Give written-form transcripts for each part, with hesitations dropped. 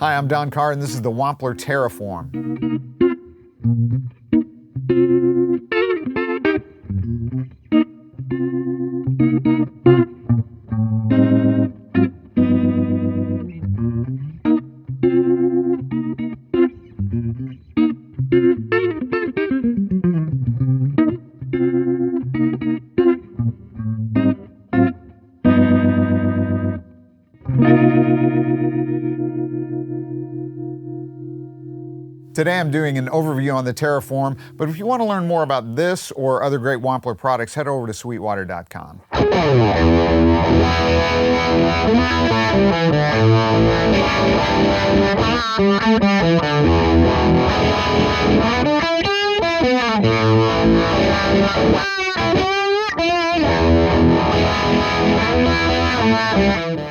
Hi, I'm Don Carr, and this is the Wampler Terraform. Today I'm doing an overview on the Terraform, but if you want to learn more about this or other great Wampler products, head over to Sweetwater.com.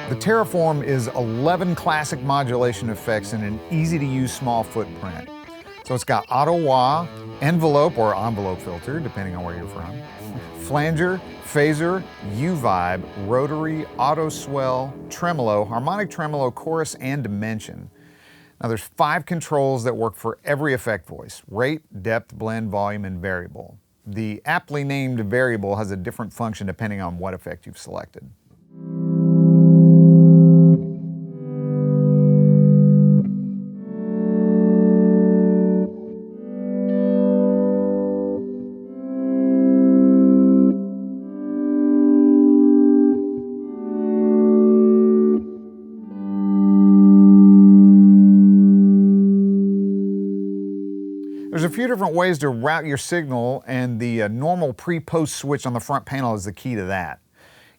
The Terraform is 11 classic modulation effects in an easy-to-use small footprint. So it's got auto wah, envelope or envelope filter, depending on where you're from, flanger, phaser, U-vibe, rotary, auto swell, tremolo, harmonic tremolo, chorus, and dimension. Now there's 5 controls that work for every effect voice: rate, depth, blend, volume, and variable. The aptly named variable has a different function depending on what effect you've selected. There's a few different ways to route your signal, and the normal pre-post switch on the front panel is the key to that.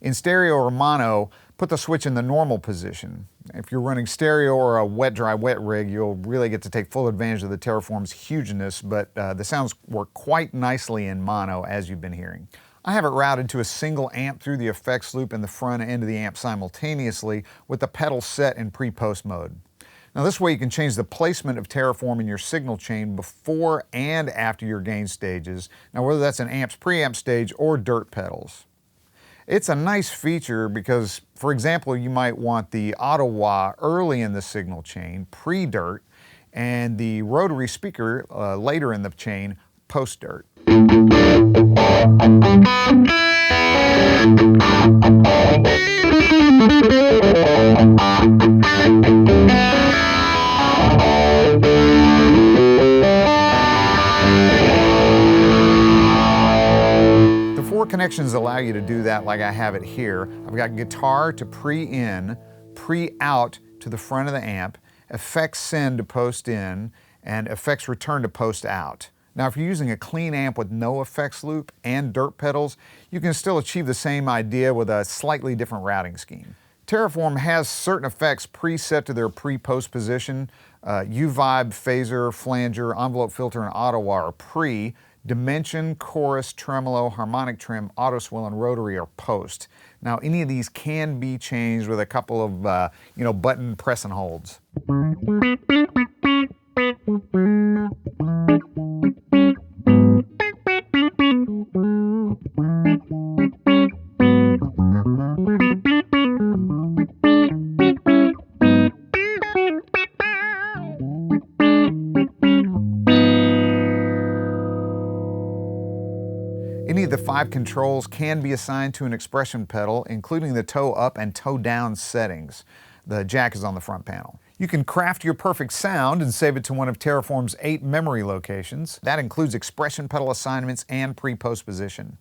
In stereo or mono, put the switch in the normal position. If you're running stereo or a wet-dry-wet rig, you'll really get to take full advantage of the Terraform's hugeness, but the sounds work quite nicely in mono, as you've been hearing. I have it routed to a single amp through the effects loop and the front end of the amp simultaneously, with the pedals set in pre-post mode. Now this way you can change the placement of Terraform in your signal chain before and after your gain stages, now whether that's an amp's preamp stage or dirt pedals. It's a nice feature because, for example, you might want the auto wah early in the signal chain, pre-dirt, and the rotary speaker later in the chain, post-dirt. The 4 connections allow you to do that like I have it here. I've got guitar to pre-in, pre-out to the front of the amp, effects send to post-in, and effects return to post-out. Now if you're using a clean amp with no effects loop and dirt pedals, you can still achieve the same idea with a slightly different routing scheme. Terraform has certain effects preset to their pre-post position. U-vibe, phaser, flanger, envelope filter, and auto wah are pre. Dimension, chorus, tremolo, harmonic trim, auto swell, and rotary are post. Now any of these can be changed with a couple of button press and holds. Any of the 5 controls can be assigned to an expression pedal, including the toe up and toe down settings. The jack is on the front panel. You can craft your perfect sound and save it to one of Terraform's 8 memory locations. That includes expression pedal assignments and pre-post position.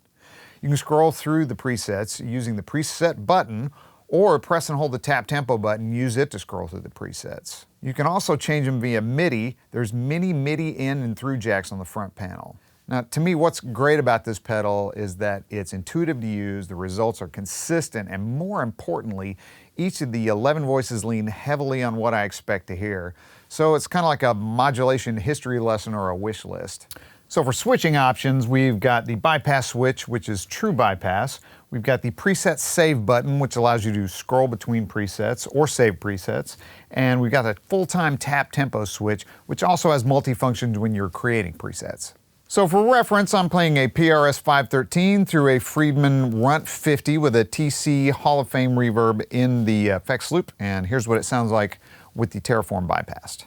You can scroll through the presets using the preset button, or press and hold the tap tempo button, use it to scroll through the presets. You can also change them via MIDI. There's mini MIDI in and through jacks on the front panel. Now, to me, what's great about this pedal is that it's intuitive to use, the results are consistent, and more importantly, each of the 11 voices lean heavily on what I expect to hear. So it's kind of like a modulation history lesson or a wish list. So for switching options, we've got the bypass switch, which is true bypass. We've got the preset save button, which allows you to scroll between presets or save presets. And we've got the full-time tap tempo switch, which also has multi-functions when you're creating presets. So for reference, I'm playing a PRS 513 through a Friedman Runt 50 with a TC Hall of Fame reverb in the effects loop. And here's what it sounds like with the Terraform bypassed.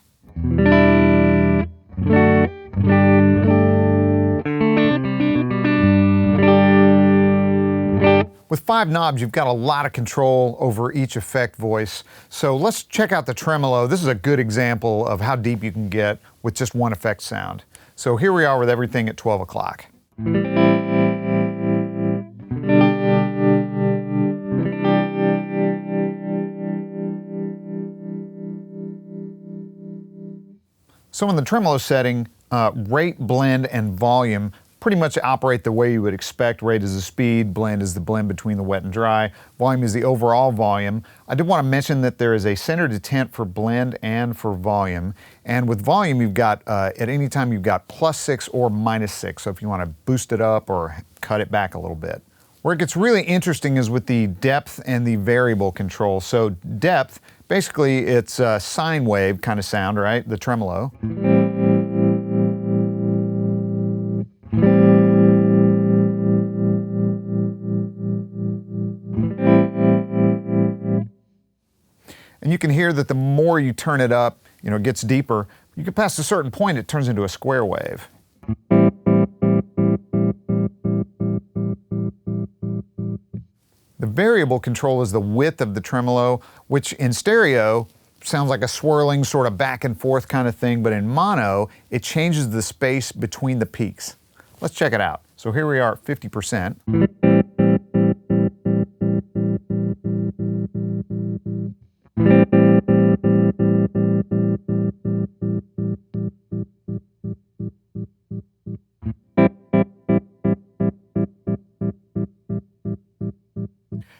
With 5 knobs, you've got a lot of control over each effect voice. So let's check out the tremolo. This is a good example of how deep you can get with just one effect sound. So here we are with everything at 12 o'clock. So in the tremolo setting, rate, blend, and volume pretty much operate the way you would expect. Rate is the speed, blend is the blend between the wet and dry, volume is the overall volume. I did want to mention that there is a center detent for blend and for volume. And with volume, you've got, at any time, you've got +6 or -6. So if you want to boost it up or cut it back a little bit. Where it gets really interesting is with the depth and the variable control. So depth, basically it's a sine wave kind of sound, right? The tremolo. And you can hear that the more you turn it up, it gets deeper. You get past a certain point, it turns into a square wave. The variable control is the width of the tremolo, which in stereo sounds like a swirling sort of back and forth kind of thing, but in mono, it changes the space between the peaks. Let's check it out. So here we are at 50%.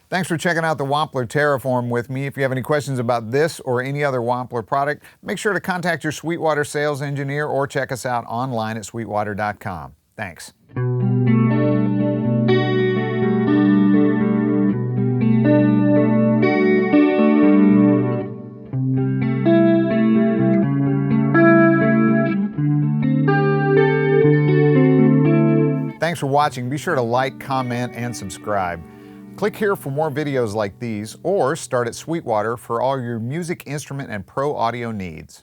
Thanks for checking out the Wampler Terraform with me. If you have any questions about this or any other Wampler product, make sure to contact your Sweetwater sales engineer or check us out online at sweetwater.com. Thanks. Thanks for watching. Be sure to like, comment, and subscribe. Click here for more videos like these, or start at Sweetwater for all your music, instrument, and pro audio needs.